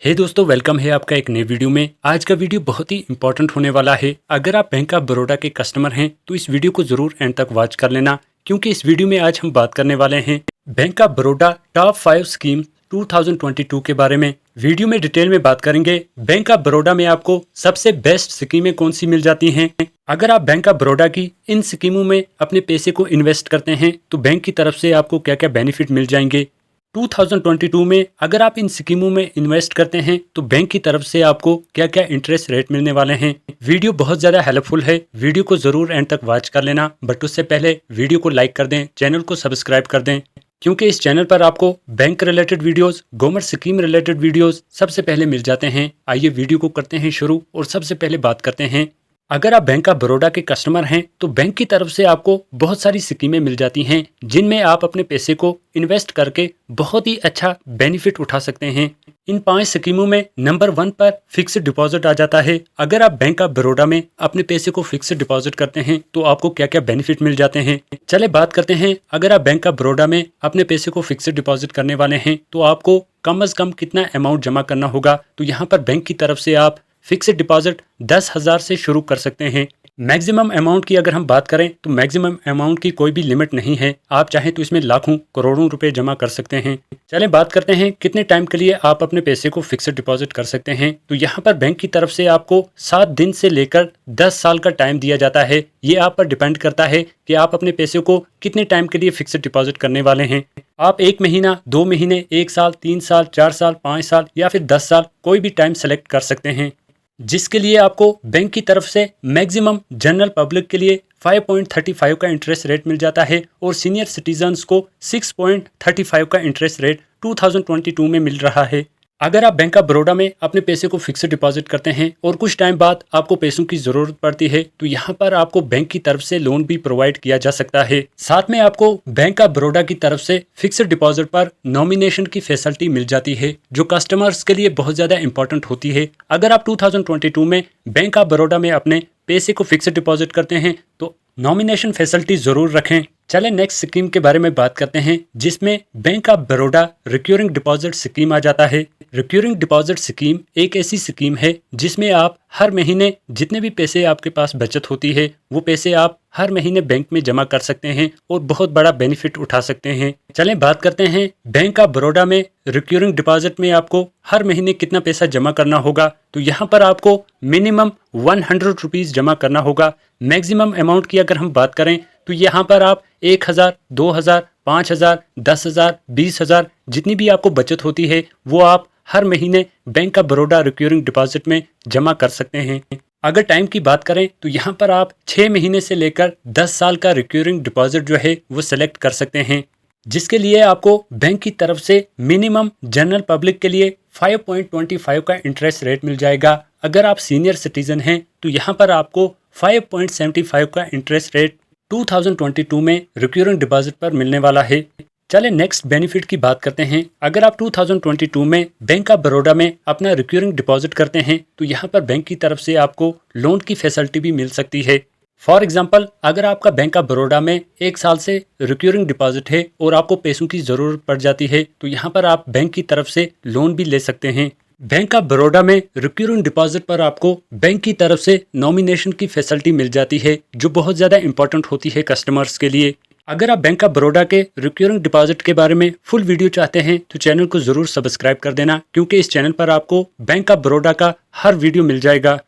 हे दोस्तों, वेलकम है आपका एक नए वीडियो में। आज का वीडियो बहुत ही इंपॉर्टेंट होने वाला है। अगर आप बैंक ऑफ बड़ौदा के कस्टमर हैं तो इस वीडियो को जरूर एंड तक वॉच कर लेना, क्योंकि इस वीडियो में आज हम बात करने वाले हैं bank of Baroda top 5 scheme 2022 के बारे में। वीडियो में डिटेल में बात करेंगे बैंक ऑफ बड़ौदा में आपको सबसे बेस्ट स्कीमें कौन सी मिल जाती हैं। अगर आप बैंक ऑफ बड़ौदा की इन स्कीमों में अपने पैसे को इन्वेस्ट करते हैं तो बैंक की तरफ से आपको क्या क्या बेनिफिट मिल जाएंगे। 2022 में अगर आप इन स्कीमों में इन्वेस्ट करते हैं तो बैंक की तरफ से आपको क्या क्या इंटरेस्ट रेट मिलने वाले हैं। वीडियो बहुत ज़्यादा हेल्पफुल है, वीडियो को ज़रूर एंड तक वॉच कर लेना। बट उससे पहले वीडियो को लाइक कर दें, चैनल को सब्सक्राइब कर दें, क्योंकि इस चैनल पर आपको bank related videos, government scheme related videos सबसे पहले मिल जाते हैं। आइए वीडियो को करते हैं शुरू और सबसे पहले बात करते हैं, अगर आप बैंक ऑफ बड़ौदा के कस्टमर हैं तो बैंक की तरफ से आपको बहुत सारी स्कीमें मिल जाती हैं जिनमें आप अपने पैसे को इन्वेस्ट करके बहुत ही अच्छा बेनिफिट उठा सकते हैं। इन 5 स्कीमों में नंबर 1 पर फिक्स्ड डिपॉजिट आ जाता है। अगर आप बैंक ऑफ बड़ौदा में अपने पैसे को फिक्स्ड डिपॉजिट करते हैं तो आपको क्या क्या बेनिफिट मिल जाते हैं, चले बात करते हैं। अगर आप बैंक ऑफ बड़ौदा में अपने पैसे को फिक्स्ड डिपॉजिट करने वाले हैं तो आपको कम से कम कितना अमाउंट जमा करना होगा। तो यहाँ पर बैंक की तरफ से आप फिक्स्ड डिपॉजिट 10,000 से शुरू कर सकते हैं। मैक्सिमम अमाउंट की अगर हम बात करें तो मैक्सिमम अमाउंट की कोई भी लिमिट नहीं है, आप चाहें तो इसमें लाखों करोड़ों रुपए जमा कर सकते हैं। चलें बात करते हैं कितने टाइम के लिए आप अपने पैसे को फिक्स्ड डिपॉजिट कर सकते हैं। तो यहाँ पर बैंक की तरफ से आपको 7 दिन से लेकर 10 साल का टाइम दिया जाता है। ये आप पर डिपेंड करता है कि आप अपने पैसे को कितने टाइम के लिए फिक्स्ड डिपॉजिट करने वाले हैं। आप 1 महीना, 2 महीने, 1 साल, 3 साल, 4 साल, 5 साल या फिर 10 साल कोई भी टाइम सेलेक्ट कर सकते हैं, जिसके लिए आपको बैंक की तरफ से मैक्सिमम जनरल पब्लिक के लिए 5.35 का इंटरेस्ट रेट मिल जाता है और सीनियर सिटीजन्स को 6.35 का इंटरेस्ट रेट 2022 में मिल रहा है। अगर आप बैंक ऑफ बड़ौदा में अपने पैसे को फिक्स्ड डिपॉजिट करते हैं और कुछ टाइम बाद आपको पैसों की ज़रूरत पड़ती है तो यहाँ पर आपको बैंक की तरफ से लोन भी प्रोवाइड किया जा सकता है। साथ में आपको बैंक ऑफ बड़ौदा की तरफ से फिक्स्ड डिपॉजिट पर नॉमिनेशन की फैसिलिटी मिल जाती है, जो कस्टमर्स के लिए बहुत ज़्यादा इंपॉर्टेंट होती है। अगर आप 2022 में बैंक ऑफ बड़ौदा में अपने पैसे को फिक्स्ड डिपॉजिट करते हैं तो नॉमिनेशन फैसिलिटी ज़रूर रखें। चलें नेक्स्ट स्कीम के बारे में बात करते हैं, जिसमें bank of Baroda recurring deposit scheme आ जाता है। रिक्योरिंग डिपॉजिट स्कीम एक ऐसी स्कीम है जिसमें आप हर महीने जितने भी पैसे आपके पास बचत होती है वो पैसे आप हर महीने बैंक में जमा कर सकते हैं और बहुत बड़ा बेनिफिट उठा सकते हैं। चलें बात करते हैं बैंक ऑफ बड़ौदा में रिक्योरिंग डिपॉजिट में आपको हर महीने कितना पैसा जमा करना होगा। तो यहाँ पर आपको मिनिमम 100 रुपीज़ जमा करना होगा। मैक्सिमम अमाउंट की अगर हम बात करें तो यहाँ पर आप 1,000, 2,000, 5,000, 10,000, 20,000 जितनी भी आपको बचत होती है वो आप हर महीने bank of Baroda recurring deposit में जमा कर सकते हैं। अगर टाइम की बात करें तो यहाँ पर आप 6 महीने से लेकर 10 साल का रिक्योरिंग डिपॉजिट जो है वो सेलेक्ट कर सकते हैं, जिसके लिए आपको बैंक की तरफ से मिनिमम जनरल पब्लिक के लिए 5.25 का इंटरेस्ट रेट मिल जाएगा। अगर आप सीनियर सिटीजन हैं तो यहाँ पर आपको 5.75 का इंटरेस्ट रेट 2022 में रिक्योरिंग डिपॉजिट पर मिलने वाला है। चले नेक्स्ट बेनिफिट की बात करते हैं। अगर आप 2022 में बैंक ऑफ बड़ौदा में अपना रिक्योरिंग डिपॉजिट करते हैं तो यहाँ पर बैंक की तरफ से आपको लोन की फैसिलिटी भी मिल सकती है। फॉर एग्जाम्पल, अगर आपका बैंक ऑफ बड़ौदा में 1 साल से रिक्योरिंग डिपॉजिट है और आपको पैसों की ज़रूरत पड़ जाती है तो यहाँ पर आप बैंक की तरफ से लोन भी ले सकते हैं। बैंक ऑफ बड़ौदा में रिक्योरिंग डिपॉजिट पर आपको बैंक की तरफ से नॉमिनेशन की फैसिलिटी मिल जाती है, जो बहुत ज़्यादा इंपॉर्टेंट होती है कस्टमर्स के लिए। अगर आप बैंक ऑफ बड़ौदा के रिक्योरिंग डिपॉजिट के बारे में फुल वीडियो चाहते हैं तो चैनल को ज़रूर सब्सक्राइब कर देना, क्योंकि इस चैनल पर आपको बैंक ऑफ बड़ौदा का हर वीडियो मिल जाएगा।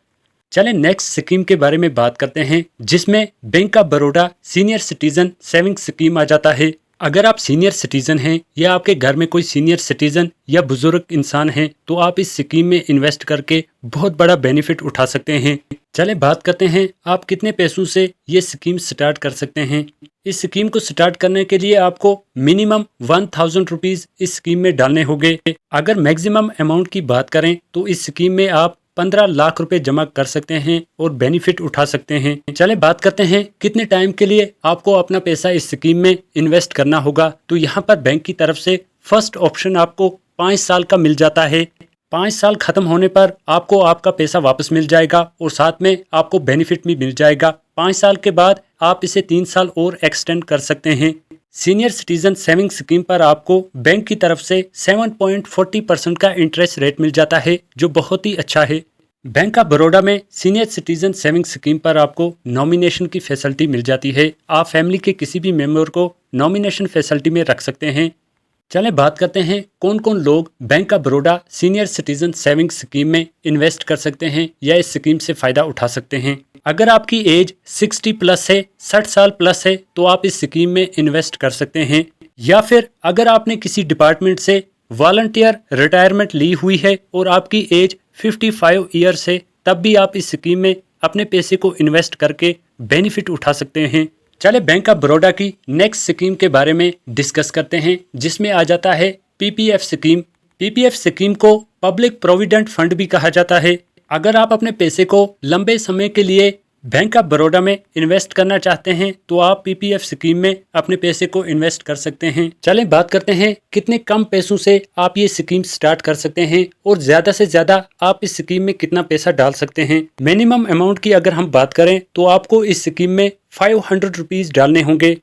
चलें नेक्स्ट स्कीम के बारे में बात करते हैं, जिसमें bank of Baroda senior citizen saving scheme आ जाता है। अगर आप सीनियर सिटीजन हैं या आपके घर में कोई सीनियर सिटीजन या बुजुर्ग इंसान हैं तो आप इस स्कीम में इन्वेस्ट करके बहुत बड़ा बेनिफिट उठा सकते हैं। चले बात करते हैं आप कितने पैसों से ये स्कीम स्टार्ट कर सकते हैं। इस स्कीम को स्टार्ट करने के लिए आपको मिनिमम 1,000 रुपीज़ इस स्कीम में डालने होंगे। अगर मैक्सिमम अमाउंट की बात करें तो इस स्कीम में आप 15 लाख रुपए जमा कर सकते हैं और बेनिफिट उठा सकते हैं। चले बात करते हैं कितने टाइम के लिए आपको अपना पैसा इस स्कीम में इन्वेस्ट करना होगा। तो यहाँ पर बैंक की तरफ से फर्स्ट ऑप्शन आपको 5 साल का मिल जाता है। 5 साल खत्म होने पर आपको आपका पैसा वापस मिल जाएगा और साथ में आपको बेनिफिट भी मिल जाएगा। 5 साल के बाद आप इसे 3 साल और एक्सटेंड कर सकते हैं। सीनियर सिटीजन सेविंग स्कीम पर आपको बैंक की तरफ से 7.40% का इंटरेस्ट रेट मिल जाता है, जो बहुत ही अच्छा है। बैंक ऑफ बड़ौदा में सीनियर सिटीजन सेविंग स्कीम पर आपको नॉमिनेशन की फैसिलिटी मिल जाती है। आप फैमिली के किसी भी मेंबर को नॉमिनेशन फैसिलिटी में रख सकते हैं। चलें बात करते हैं कौन कौन लोग bank of Baroda senior citizen saving scheme में इन्वेस्ट कर सकते हैं या इस स्कीम से फ़ायदा उठा सकते हैं। अगर आपकी एज 60 प्लस है, 60 साल प्लस है, तो आप इस स्कीम में इन्वेस्ट कर सकते हैं। या फिर अगर आपने किसी डिपार्टमेंट से वॉलंटियर रिटायरमेंट ली हुई है और आपकी एज 55 ईयर्स है, तब भी आप इस स्कीम में अपने पैसे को इन्वेस्ट करके बेनिफिट उठा सकते हैं। चले बैंक ऑफ बड़ौदा की नेक्स्ट स्कीम के बारे में डिस्कस करते हैं, जिसमें आ जाता है पीपीएफ स्कीम। पीपीएफ स्कीम को पब्लिक प्रोविडेंट फंड भी कहा जाता है। अगर आप अपने पैसे को लंबे समय के लिए बैंक ऑफ बड़ौदा में इन्वेस्ट करना चाहते हैं तो आप पीपीएफ स्कीम में अपने पैसे को इन्वेस्ट कर सकते हैं। चलें बात करते हैं कितने कम पैसों से आप ये स्कीम स्टार्ट कर सकते हैं और ज्यादा से ज्यादा आप इस स्कीम में कितना पैसा डाल सकते हैं। मिनिमम अमाउंट की अगर हम बात करें तो आपको इस स्कीम में 500 रुपीज डालने होंगे।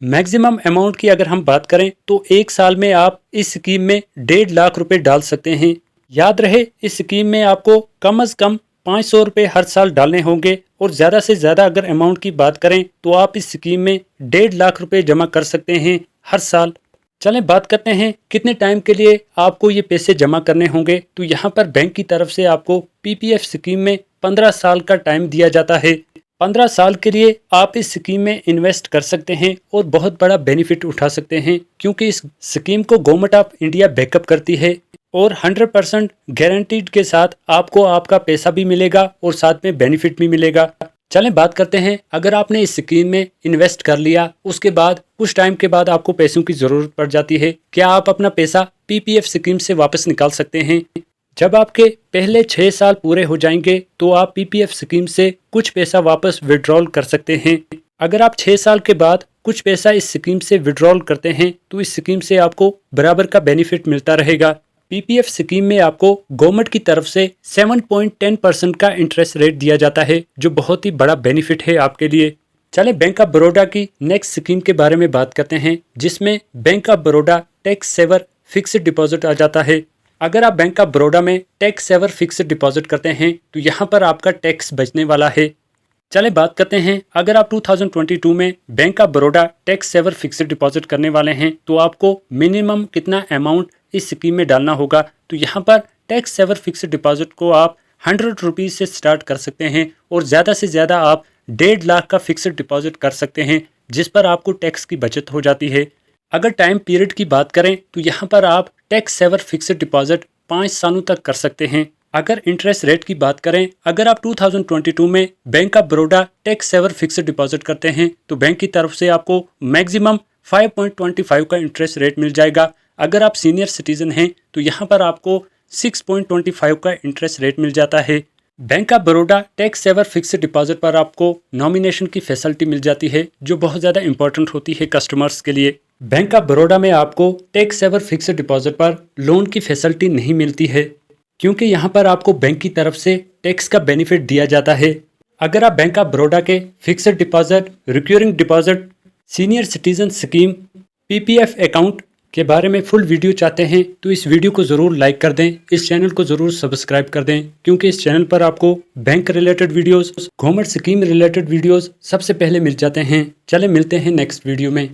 मैक्सिमम अमाउंट की अगर हम बात करें तो एक साल में आप इस स्कीम में 1.5 लाख रुपए डाल सकते हैं। याद रहे, इस स्कीम में आपको कम से कम 500 रुपये हर साल डालने होंगे और ज़्यादा से ज़्यादा अगर अमाउंट की बात करें तो आप इस स्कीम में 1.5 लाख रुपए जमा कर सकते हैं हर साल। चलें बात करते हैं कितने टाइम के लिए आपको ये पैसे जमा करने होंगे। तो यहाँ पर बैंक की तरफ से आपको पीपीएफ स्कीम में 15 साल का टाइम दिया जाता है। 15 साल के लिए आप इस स्कीम में इन्वेस्ट कर सकते हैं और बहुत बड़ा बेनिफिट उठा सकते हैं, क्योंकि इस स्कीम को गवर्नमेंट ऑफ इंडिया बैकअप करती है और 100% गारंटीड के साथ आपको आपका पैसा भी मिलेगा और साथ में बेनिफिट भी मिलेगा। चलें बात करते हैं, अगर आपने इस स्कीम में इन्वेस्ट कर लिया, उसके बाद कुछ टाइम के बाद आपको पैसों की ज़रूरत पड़ जाती है, क्या आप अपना पैसा पीपीएफ स्कीम से वापस निकाल सकते हैं? जब आपके पहले 6 साल पूरे हो जाएंगे तो आप पीपीएफ स्कीम से कुछ पैसा वापस विड्रॉल कर सकते हैं। अगर आप 6 साल के बाद कुछ पैसा इस स्कीम से विड्रॉल करते हैं तो इस स्कीम से आपको बराबर का बेनिफिट मिलता रहेगा। पीपीएफ स्कीम में आपको गवर्नमेंट की तरफ से 7.10% का इंटरेस्ट रेट दिया जाता है, जो बहुत ही बड़ा बेनिफिट है आपके लिए। चलें बैंक ऑफ बड़ौदा की नेक्स्ट स्कीम के बारे में बात करते हैं, जिसमें bank of Baroda tax saver fixed deposit आ जाता है। अगर आप बैंक ऑफ बड़ौदा में टैक्स सेवर फिक्स्ड डिपॉजिट करते हैं तो यहाँ पर आपका टैक्स बचने वाला है। चलें बात करते हैं, अगर आप 2022 में Bank of Baroda tax saver fixed deposit करने वाले हैं तो आपको मिनिमम कितना अमाउंट इस स्कीम में डालना होगा। तो यहाँ पर टैक्स सेवर फिक्स्ड डिपॉजिट को आप 100 रुपीज़ से स्टार्ट कर सकते हैं और ज़्यादा से ज़्यादा आप 1.5 लाख का फिक्स्ड डिपॉजिट कर सकते हैं, जिस पर आपको टैक्स की बचत हो जाती है। अगर टाइम पीरियड की बात करें तो यहाँ पर आप टैक्स सेवर फिक्स्ड डिपॉजिट 5 सालों तक कर सकते हैं। अगर इंटरेस्ट रेट की बात करें, अगर आप 2022 में Bank of Baroda tax saver fixed deposit करते हैं तो बैंक की तरफ से आपको मैक्सिमम 5.25 का इंटरेस्ट रेट मिल जाएगा। अगर आप सीनियर सिटीजन हैं तो यहाँ पर आपको 6.25 का इंटरेस्ट रेट मिल जाता है। Bank of Baroda tax saver fixed deposit पर आपको नॉमिनेशन की फैसिलिटी मिल जाती है, जो बहुत ज़्यादा इंपॉर्टेंट होती है कस्टमर्स के लिए। बैंक ऑफ बड़ौदा में आपको टैक्स सेवर फिक्स्ड डिपॉजिट पर लोन की फैसिलिटी नहीं मिलती है, क्योंकि यहाँ पर आपको बैंक की तरफ से टैक्स का बेनिफिट दिया जाता है। अगर आप बैंक ऑफ बड़ौदा के fixed deposit, recurring deposit, senior citizen scheme, PPF account के बारे में फुल वीडियो चाहते हैं तो इस वीडियो को ज़रूर लाइक कर दें, इस चैनल को ज़रूर सब्सक्राइब कर दें, क्योंकि इस चैनल पर आपको bank related videos, government scheme related videos सबसे पहले मिल जाते हैं। चले मिलते हैं नेक्स्ट वीडियो में।